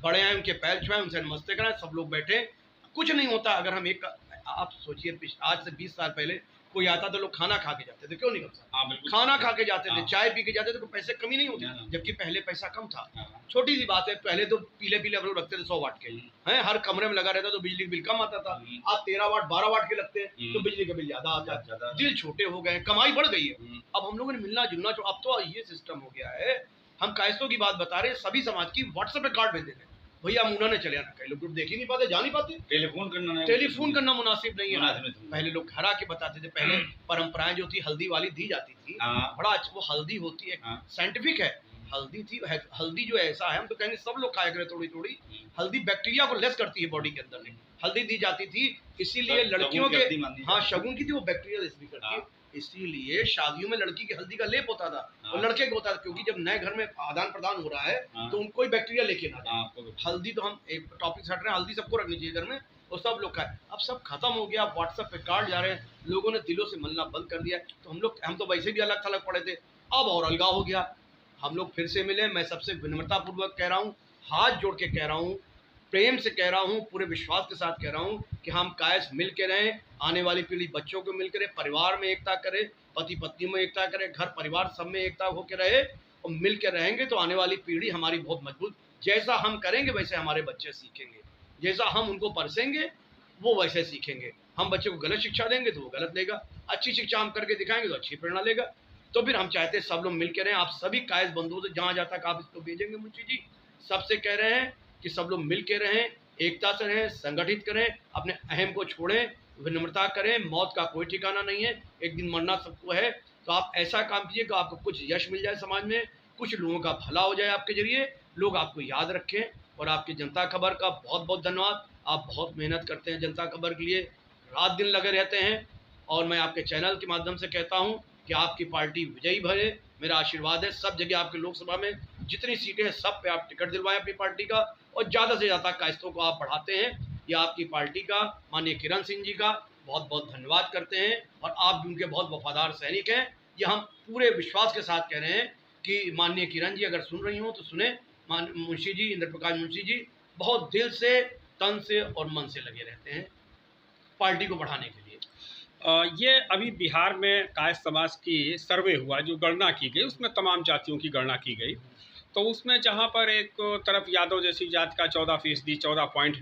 बड़े आए उनके पैर छुआएं, उनसे नमस्ते कराएं, सब लोग बैठे। कुछ नहीं होता अगर हम एक, आप सोचिए आज से 20 साल पहले कोई आता तो लोग खाना खा के जाते थे, क्यों नहीं करता, खाना खा के जाते थे, चाय पी के जाते थे, तो पैसे कमी नहीं होती, जबकि पहले पैसा कम था। छोटी सी बात है, पहले तो पीले पीले हम लोग रखते थे 100 वाट के हैं, हर कमरे में लगा रहता तो बिजली बिल कम आता था। आज 13 वाट 12 वाट के लगते हैं तो बिजली का बिल ज्यादा आता है, दिल छोटे हो गए, कमाई बढ़ गई है। अब हम लोगों ने मिलना जुलना, जो अब तो ये सिस्टम हो गया है, हम कायस्तों की बात बता रहे, सभी समाज की व्हाट्सएप पे कार्ड भेज दे रहे, भैया मुना ने चले आना, कई लोग ग्रुप देख ही नहीं पाते, जा नहीं पाते, टेलीफोन करना मुनासिब नहीं है। पहले लोग घर आके बताते थे, पहले परंपराएं जो थी हल्दी वाली दी जाती थी, बड़ा अच्छा, वो हल्दी होती है, साइंटिफिक है, हल्दी थी, हल्दी जो ऐसा है, हम तो कहेंगे सब लोग खाया करें थोड़ी थोड़ी, हल्दी बैक्टीरिया को लेस करती है बॉडी के अंदर, हल्दी दी जाती थी, इसीलिए लड़कियों के, हाँ शगुन की थी, वो बैक्टीरिया लेस भी करती है, इसीलिए शादियों में लड़की की हल्दी का लेप होता था और लड़के को होता था, क्योंकि जब नए घर में आदान प्रदान हो रहा है तो उनको कोई बैक्टीरिया लेके ना जाए। हल्दी तो हम एक टॉपिक हट रहे हैं, हल्दी सबको रखनी चाहिए घर में, और सब लोग खाए। अब सब खत्म हो गया, व्हाट्सएप पे कार्ड जा रहे हैं, लोगों ने दिलों से मिलना बंद कर दिया। तो हम तो वैसे भी अलग थलग पड़े थे, अब और अलगाव हो गया, हम लोग फिर से मिले। मैं सबसे विनम्रतापूर्वक कह रहा हूँ, हाथ जोड़ के कह रहा हूँ, प्रेम से कह रहा हूँ, पूरे विश्वास के साथ कह रहा हूँ कि हम कायस मिल के रहें, आने वाली पीढ़ी बच्चों को मिल के रहे, परिवार में एकता करे, पति पत्नी में एकता करे, घर परिवार सब में एकता होकर रहे, और मिल के रहेंगे तो आने वाली पीढ़ी हमारी बहुत मजबूत, जैसा हम करेंगे वैसे हमारे बच्चे सीखेंगे, जैसा हम उनको परसेंगे वो वैसे सीखेंगे। हम बच्चे को गलत शिक्षा देंगे तो वो गलत लेगा, अच्छी शिक्षा हम करके दिखाएंगे तो अच्छी प्रेरणा लेगा। तो फिर हम चाहते हैं सब लोग मिल के रहें। आप सभी कायस बंधुओं से जहाँ जहाँ तक आप इसको भेजेंगे मुंशी जी, सबसे कह रहे हैं कि सब लोग मिल के रहें, एकता से रहें, संगठित करें, अपने अहम को छोड़ें, विनम्रता करें, मौत का कोई ठिकाना नहीं है, एक दिन मरना सबको है। तो आप ऐसा काम कीजिए कि आपको कुछ यश मिल जाए समाज में, कुछ लोगों का भला हो जाए आपके जरिए, लोग आपको याद रखें। और आपकी जनता खबर का बहुत बहुत धन्यवाद, आप बहुत मेहनत करते हैं जनता खबर के लिए, रात दिन लगे रहते हैं, और मैं आपके चैनल के माध्यम से कहता हूँ कि आपकी पार्टी विजयी भरे, मेरा आशीर्वाद है। सब जगह आपके लोकसभा में जितनी सीटें हैं सब पे आप टिकट दिलवाएं अपनी पार्टी का, और ज़्यादा से ज़्यादा कायस्तों को आप बढ़ाते हैं। ये आपकी पार्टी का, माननीय किरण सिंह जी का बहुत बहुत धन्यवाद करते हैं, और आप भी उनके बहुत वफादार सैनिक हैं। ये हम पूरे विश्वास के साथ कह रहे हैं कि माननीय किरण जी अगर सुन रही हो तो सुने, मुंशी जी, इंद्र प्रकाश मुंशी जी बहुत दिल से, तन से और मन से लगे रहते हैं पार्टी को बढ़ाने के लिए। ये अभी बिहार में कायस्थ समाज की सर्वे हुआ, जो गणना की गई, उसमें तमाम जातियों की गणना की गई। तो उसमें जहाँ पर एक तरफ यादव जैसी जाति का 14% 14 पॉइंट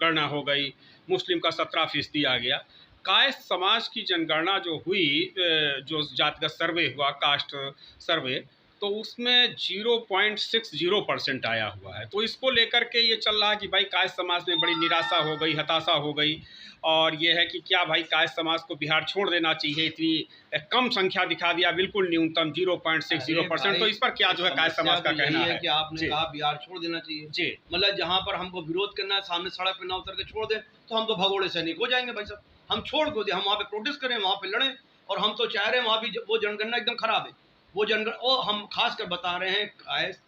गणना हो गई, मुस्लिम का 17% आ गया। कायस्थ समाज की जनगणना जो हुई, जो जातिगत सर्वे हुआ, कास्ट सर्वे, तो उसमें 0.60% आया हुआ है। तो इसको लेकर के ये चल रहा है कि भाई कायस्थ समाज में बड़ी निराशा हो गई, हताशा हो गई, और ये है कि क्या भाई कायस्थ समाज को बिहार छोड़ देना चाहिए, इतनी कम संख्या दिखा दिया, बिल्कुल न्यूनतम 0.60%। तो इस पर क्या जो है कायस्थ समाज का कहना है कि आपने कहा बिहार छोड़ देना चाहिए जी, मतलब जहाँ पर हमको विरोध करना है, सामने सड़क पे ना उतर के छोड़ दें तो हम तो भगोड़े सैनिक हो जाएंगे भाई साहब। हम छोड़ को दे, हम वहाँ पे प्रोटेस्ट करें, वहाँ पे लड़ें, और हम तो चाह रहे हैं वहाँ भी वो जनगणना एकदम खराब है, वो जनगणना, और हम खास कर बता रहे हैं कायस्थ,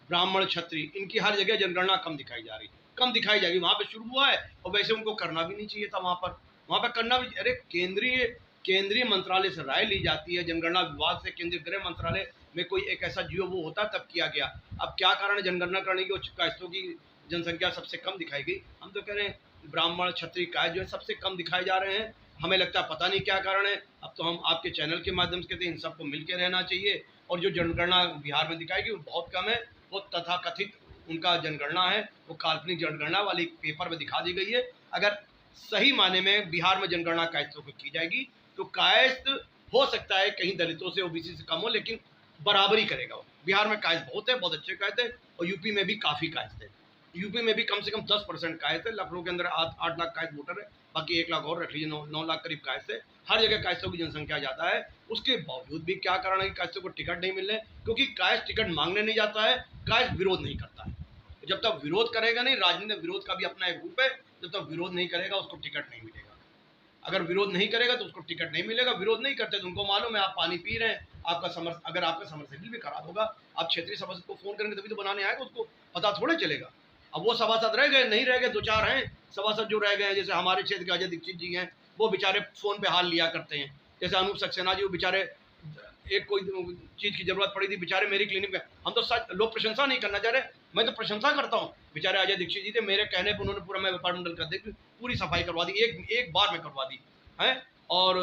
ब्राह्मण, क्षत्रिय, इनकी हर जगह जनगणना कम दिखाई जा रही, कम दिखाई जाएगी। वहाँ पे शुरू हुआ है और वैसे उनको करना भी नहीं चाहिए था, वहाँ पर करना भी, अरे केंद्रीय मंत्रालय से राय ली जाती है, जनगणना विभाग से, केंद्रीय गृह मंत्रालय में कोई एक ऐसा जियो वो होता तब किया गया। अब क्या कारण है जनगणना करने की, कायस्थों की जनसंख्या सबसे कम दिखाई गई। हम तो कह रहे हैं ब्राह्मण, क्षत्रिय, कायस्थ जो है सबसे कम दिखाए जा रहे हैं, हमें लगता है पता नहीं क्या कारण है। अब तो हम आपके चैनल के माध्यम से कहते हैं इन सबको मिल के रहना चाहिए, और जो जनगणना बिहार में दिखाएगी वो बहुत कम है, वो तथाकथित उनका जनगणना है, वो काल्पनिक जनगणना वाली पेपर में दिखा दी गई है। अगर सही माने में बिहार में जनगणना कायस्थों की जाएगी तो कायस्थ हो सकता है कहीं दलितों से, ओबीसी से कम हो, लेकिन बराबरी करेगा वो। बिहार में कायस्थ बहुत है, बहुत अच्छे कायस्थ है, और यूपी में भी काफ़ी कायस्थ है। यूपी में भी कम से कम 10% कायस्थ है। लखनऊ के अंदर 8 लाख कायस्थ वोटर है, बाकी 1 लाख और रख लीजिए, 9 लाख करीब कायस्थ है। हर जगह कायस्थों की जनसंख्या जाता है। उसके बावजूद भी क्या कारण है कि कायस्थों को टिकट नहीं मिल रहे? क्योंकि कायस्थ टिकट मांगने नहीं जाता है, कायस्थ विरोध नहीं करता है। जब तक विरोध करेगा नहीं, राजनीति में विरोध का भी अपना एक रूप है, जब तक विरोध नहीं करेगा उसको टिकट नहीं मिलेगा। अगर विरोध नहीं करेगा तो उसको टिकट नहीं मिलेगा। विरोध नहीं करते तो उनको मालूम है आप पानी पी रहे हैं, अगर आपका समरसेबिल भी खराब होगा, आप क्षेत्रीय सभासद को फोन करेंगे तभी तो बनाने आएगा, उसको पता थोड़े चलेगा। अब वो सभासद रह गए, नहीं रह गए, 2-4 हैं सभासद जो रह गए हैं, जैसे हमारे क्षेत्र के अजय दीक्षित जी हैं, वो बेचारे फोन पे हाल लिया करते हैं। जैसे अनूप सक्सेना जी, वो बेचारे एक कोई चीज़ की जरूरत पड़ी थी, बेचारे मेरी क्लिनिक पे, हम तो सच लोग प्रशंसा नहीं करना चाह रहे, मैं तो प्रशंसा करता हूँ। बेचारे अजय दीक्षित जी थे, मेरे कहने पर उन्होंने पूरा मैं व्यापार मंडल कर दी, पूरी सफाई करवा दी, एक बार में करवा दी है। और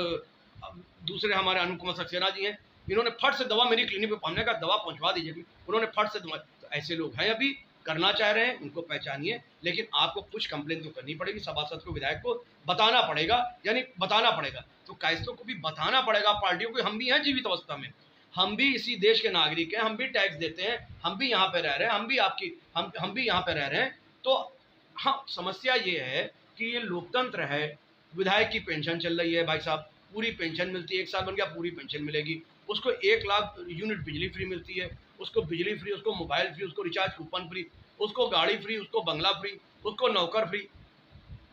दूसरे हमारे अनूप कुमार सक्सेना जी हैं, इन्होंने फट से दवा मेरी क्लिनिक पे, हमने कहा दवा पहुंचवा दीजिए, उन्होंने फट से दवा। तो ऐसे लोग हैं, अभी करना चाह रहे हैं, उनको पहचानिए, लेकिन आपको कुछ कंप्लेन तो करनी पड़ेगी, सभासद को, विधायक को बताना पड़ेगा, यानी बताना पड़ेगा। तो कायस्थों को भी बताना पड़ेगा, पार्टियों को, हम भी हैं जीवित अवस्था में, हम भी इसी देश के नागरिक हैं, हम भी टैक्स देते हैं, हम भी यहाँ पे रह रहे हैं, हम भी यहाँ पे रह रहे हैं। तो हाँ, समस्या ये है कि ये लोकतंत्र है। विधायक की पेंशन चल रही है भाई साहब, पूरी पेंशन मिलती है, 1 साल बन गया पूरी पेंशन मिलेगी, उसको 1 लाख यूनिट बिजली फ्री मिलती है, उसको बिजली फ्री, उसको मोबाइल फ्री, उसको रिचार्ज कूपन फ्री, उसको गाड़ी फ्री, उसको बंगला फ्री, उसको नौकर फ्री,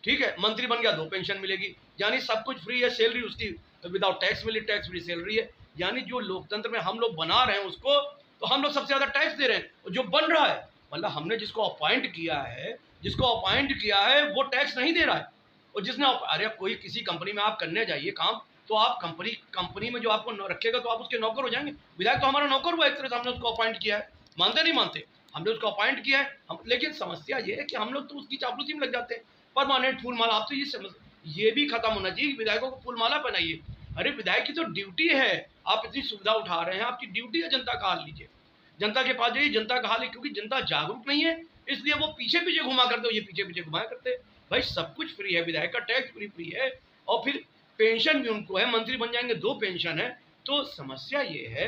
ठीक है। मंत्री बन गया 2 पेंशन मिलेगी, यानी सब कुछ फ्री है। सैलरी उसकी विदाउट टैक्स मिली, टैक्स फ्री सैलरी है। यानी जो लोकतंत्र में हम लोग बना रहे हैं उसको, तो हम लोग सबसे ज़्यादा टैक्स दे रहे हैं, और जो बन रहा है, मतलब हमने जिसको अपॉइंट किया है वो टैक्स नहीं दे रहा है। और जिसने, अरे कोई किसी कंपनी में आप करने जाइए काम, तो आप कंपनी में जो आपको रखेगा तो आप उसके नौकर हो जाएंगे। विधायक तो हमारा नौकर हुआ एक तरह से, हमने उसको अपॉइंट किया है, मानते नहीं मानते, हमने उसको अपॉइंट किया है हम। लेकिन समस्या ये है कि हम लोग तो उसकी चापलूसी में लग जाते हैं, परमानेंट फूल माला। आप तो ये भी खत्म होना चाहिए कि विधायकों को फूल माला पहनाइए। अरे विधायक की तो ड्यूटी है, आप इतनी सुविधा उठा रहे हैं, आपकी ड्यूटी है जनता का हाल लीजिए, जनता के पास जाइए, जनता का हाल है। क्योंकि जनता जागरूक नहीं है, इसलिए वो पीछे पीछे घुमा करते हो, ये पीछे पीछे घुमाया करते हैं। भाई सब कुछ फ्री है, विधायक का टैक्स फ्री है, और फिर पेंशन भी उनको है, मंत्री बन जाएंगे 2 पेंशन है। तो समस्या ये है,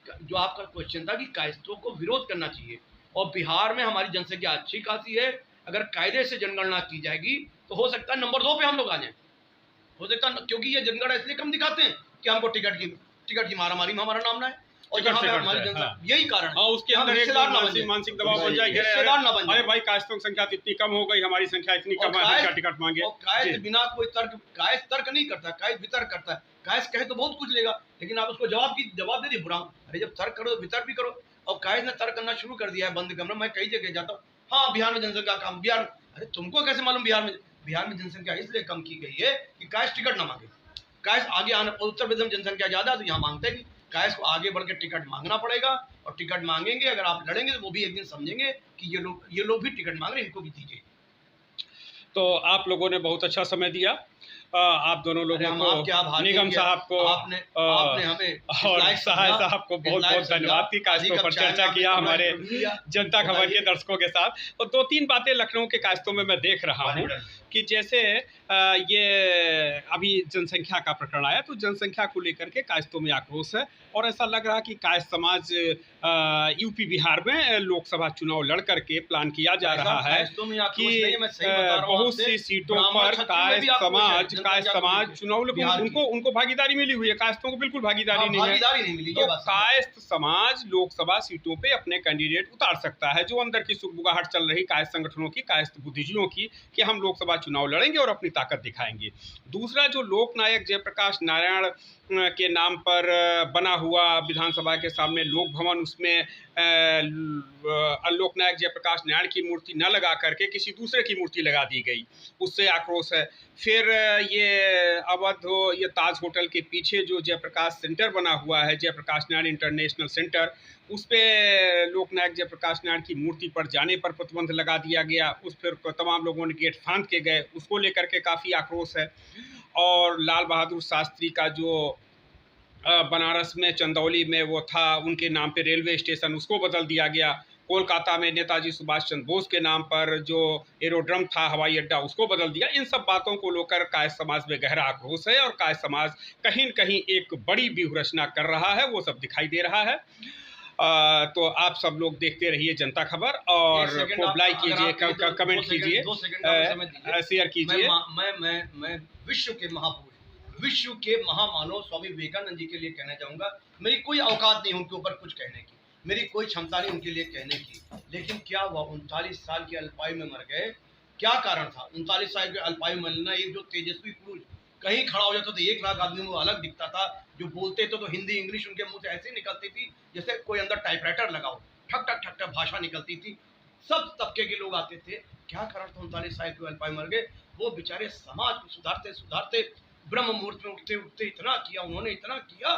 जो आपका क्वेश्चन था कि कायस्थों को विरोध करना चाहिए। और बिहार में हमारी जनसंख्या अच्छी खासी है, अगर कायदे से जनगणना की जाएगी तो हो सकता है नंबर 2 पे हम लोग आ जाएं, हो सकता है, क्योंकि ये जनगणना इसलिए कम दिखाते हैं कि हमको टिकट की मारामारी में हमारा नाम ना है, और यहाँ पे हमारी जनसंख्या, यही कारण है। उसके अंदर एक मानसिक दबाव बन जाएगा, अरे भाई कायस्थों की संख्या इतनी कम हो गई, हमारी संख्या इतनी कम है, क्या टिकट मांगे। और कायस्थ बिना कोई कायस्थ तर्क नहीं करता, कायस्थ वितर्क करता है। कायस्थ कहे तो बहुत कुछ लेगा, लेकिन आप उसको जवाब दे दी बुरा। अरे जब तर्क करो तो वितर्क भी करो। और कायस्थ ने तर्क करना शुरू कर दिया है, बंद कमरा। मैं कई जगह जाता हूँ, हाँ बिहार में जनसंख्या कम, अरे तुमको कैसे मालूम बिहार में जनसंख्या इसलिए कम की गई है कि कायस्थ टिकट ना मांगे। कायस्थ आगे आने, उत्तर प्रदेश में जनसंख्या ज्यादा है तो यहाँ मांगते नहीं, कायस्थ को आगे बढ़ के टिकट मांगना पड़ेगा। और टिकट मांगेंगे, अगर आप लड़ेंगे तो वो भी एक दिन समझेंगे कि ये लोग भी टिकट मांग रहे हैं, इनको भी दीजिए। तो आप लोगों ने बहुत अच्छा समय दिया, आप दोनों लोगों को, निगम साहब को, आपने हमें और सहाय साहब को बहुत बहुत धन्यवाद की कायस्थों पर चर्चा किया हमारे जनता खबर के दर्शकों के साथ। और 2-3 बातें लखनऊ के कायस्थों में मैं देख रहा हूँ कि जैसे ये अभी जनसंख्या का प्रकरण आया, तो जनसंख्या को लेकर के कायस्थों में आक्रोश है, और ऐसा लग रहा कि कायस्थ समाज यूपी बिहार में लोकसभा चुनाव लड़ करके प्लान किया जा रहा है कि बहुत सी सीटों पर कायस्थ समाज चुनाव, उनको भागीदारी मिली हुई है, कायस्थों को बिल्कुल भागीदारी नहीं है। तो कायस्थ समाज लोकसभा सीटों पे अपने कैंडिडेट उतार सकता है। जो अंदर की सुगबुगाहट चल रही कायस्थ संगठनों की, कायस्थ बुद्धिजीवियों की, कि हम लोकसभा चुनाव लड़ेंगे और अपनी ताकत दिखाएंगे। दूसरा, जो लोकनायक जयप्रकाश नारायण के नाम पर बना हुआ विधानसभा के सामने लोक भवन, उसमें लोकनायक जयप्रकाश नारायण की मूर्ति न लगा करके किसी दूसरे की मूर्ति लगा दी गई, उससे आक्रोश है। फिर ये ताज होटल के पीछे जो जयप्रकाश सेंटर बना हुआ है, जयप्रकाश नारायण इंटरनेशनल सेंटर, उस पर लोकनायक जयप्रकाश नारायण की मूर्ति पर जाने पर प्रतिबंध लगा दिया गया। उस पर तमाम लोगों ने गेट फांद के गए, उसको लेकर के काफ़ी आक्रोश है। और लाल बहादुर शास्त्री का जो बनारस में चंदौली में वो था, उनके नाम पे रेलवे स्टेशन, उसको बदल दिया गया। कोलकाता में नेताजी सुभाष चंद्र बोस के नाम पर जो एरोड्रम था, हवाई अड्डा, उसको बदल दिया। इन सब बातों को लेकर कायस्थ समाज में गहरा आक्रोश है, और कायस्थ समाज कहीं न कहीं एक बड़ी व्यूह रचना कर रहा है, वो सब दिखाई दे रहा है। तो आप सब लोग देखते रहिए जनता खबर और खूब लाइक कीजिए, कमेंट कीजिए, शेयर कीजिए। मैं विश्व के महापुरुष, विश्व के महामानव स्वामी विवेकानंद जी के लिए कहना चाहूँगा, मेरी कोई औकात नहीं उनके ऊपर कुछ कहने की, मेरी कोई क्षमता नहीं उनके लिए कहने की, लेकिन क्या हुआ 39 साल की अल्पायु में मर गए। क्या कारण था 39 साल के अल्पायु में मरना? एक जो तेजस्वी पुरुष कहीं खड़ा हो जाता तो 1 लाख आदमी वो अलग दिखता था, जो बोलते थे तो हिंदी इंग्लिश उनके मुंह से ऐसे निकलती थी जैसे कोई अंदर टाइपराइटर लगाओ, ठक ठक ठक ठक भाषा निकलती थी, सब तबके के लोग आते थे। क्या कारण था 39 साल के अल्पायु मर गए? वो बेचारे समाज को सुधारते सुधारते ब्रह्म मुहूर्त में उठते उठते इतना किया उन्होंने, इतना किया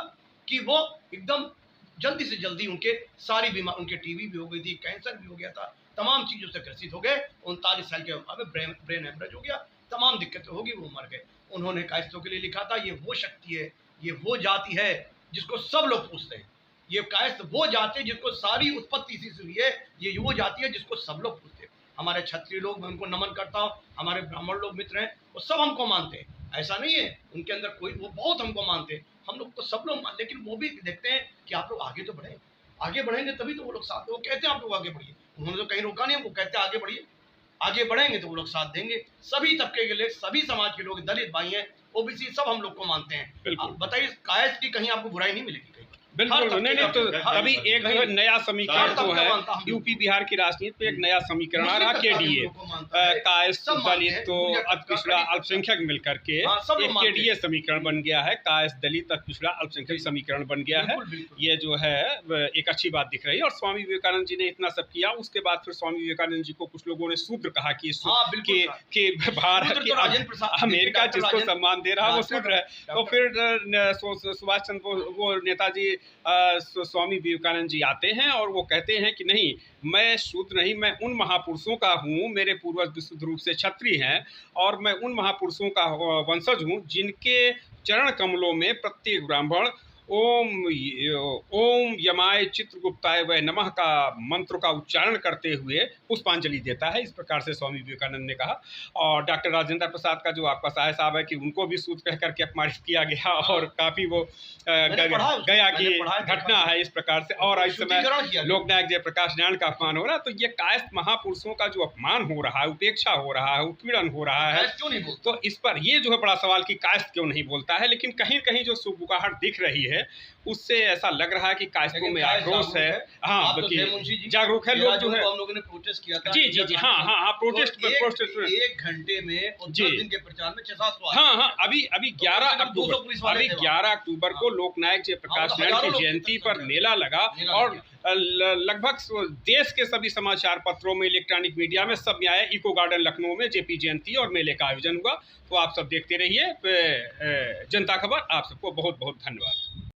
कि वो एकदम जल्दी से जल्दी उनके सारी बीमार, उनके टीबी भी हो गई थी, कैंसर भी हो गया था, तमाम चीज़ों से ग्रसित हो गए। 39 साल के अल्पायु में ब्रेन हेमरेज हो गया, तमाम दिक्कतें होगी, वो मर गए। उन्होंने कायस्थों के लिए लिखा था, ये वो शक्ति है, ये वो जाति है जिसको सब लोग पूछते हैं, ये कायस्थ वो जाति है जिसको सारी उत्पत्ति इसी से हुई है, ये वो जाति है जिसको सब लोग पूछते हैं। हमारे क्षत्रिय लोग, मैं उनको नमन करता हूँ, हमारे ब्राह्मण लोग मित्र हैं, वो सब हमको मानते हैं, ऐसा नहीं है उनके अंदर कोई, वो बहुत हमको मानते हैं, हम लोग तो सब लोग मान, लेकिन वो भी देखते हैं कि आप लोग आगे तो बढ़े, आगे बढ़ेंगे तभी तो वो लोग साथ, वो कहते हैं आप लोग आगे बढ़िए, उन्होंने तो कहीं रोका नहीं, वो कहते हैं आगे बढ़िए, आगे बढ़ेंगे तो वो लोग साथ देंगे। सभी तबके के लोग, सभी समाज के लोग, दलित भाई हैं, ओबीसी, सब हम लोग को मानते हैं। बताइए कायस्थ की कहीं आपको बुराई नहीं मिलेगी? बिल्कुल नहीं, तो अभी एक जो नया समीकरण जो है यूपी बिहार की राजनीति पे एक नया समीकरण आ रहा, केडीए, कायस्थ दलित तो पिछड़ा अल्पसंख्यक मिलकर के एक केडीए समीकरण बन गया है, कायस्थ दलित पिछड़ा अल्पसंख्यक समीकरण बन गया है। ये जो है एक अच्छी बात दिख रही है। और स्वामी विवेकानंद जी ने इतना सब किया, उसके बाद फिर स्वामी विवेकानंद जी को कुछ लोगों ने शूद्र कहा कि भारत की अमेरिका जिसको सम्मान दे रहा है वो शूद्र है। तो फिर सुभाष चंद्र वो नेताजी स्वामी विवेकानंद जी आते हैं और वो कहते हैं कि नहीं, मैं शूद्र नहीं, मैं उन महापुरुषों का हूँ, मेरे पूर्वज विशुद्ध रूप से क्षत्रिय हैं और मैं उन महापुरुषों का वंशज हूँ जिनके चरण कमलों में प्रत्येक ब्राह्मण ओम यमाय चित्रगुप्ताय वै नमः का मंत्र का उच्चारण करते हुए पुष्पांजलि देता है। इस प्रकार से स्वामी विवेकानंद ने कहा। और डॉक्टर राजेंद्र प्रसाद का जो आपका सहाय साहब है कि उनको भी सूद कह करके अपमानित किया गया और काफ़ी वो गया कि घटना है इस प्रकार से। और इस समय लोकनायक जयप्रकाश नारायण का अपमान हो रहा है। तो ये कायस्थ महापुरुषों का जो अपमान हो रहा है, उपेक्षा हो रहा है, उत्पीड़न हो रहा है, तो इस पर ये जो है बड़ा सवाल कि कायस्थ क्यों नहीं बोलता है। लेकिन कहीं कहीं जो सुगबुगाहट दिख रही है उससे ऐसा लग रहा है कि कायस्थों में आक्रोश है। हाँ, जागरूक है लोग जो है। हम लोगों ने प्रोटेस्ट किया था। जी हाँ, प्रोटेस्ट 1 घंटे में 10 दिन के प्रचार में 6-7 हाँ, अभी 11 अक्टूबर को लोकनायक जयप्रकाश नारायण की जयंती पर मेला लगा और लगभग देश के सभी समाचार पत्रों में, इलेक्ट्रॉनिक मीडिया में सब में आया। इको गार्डन लखनऊ में जेपी जयंती और मेले का आयोजन हुआ। तो आप सब देखते रहिए जनता खबर। आप सबको बहुत बहुत धन्यवाद।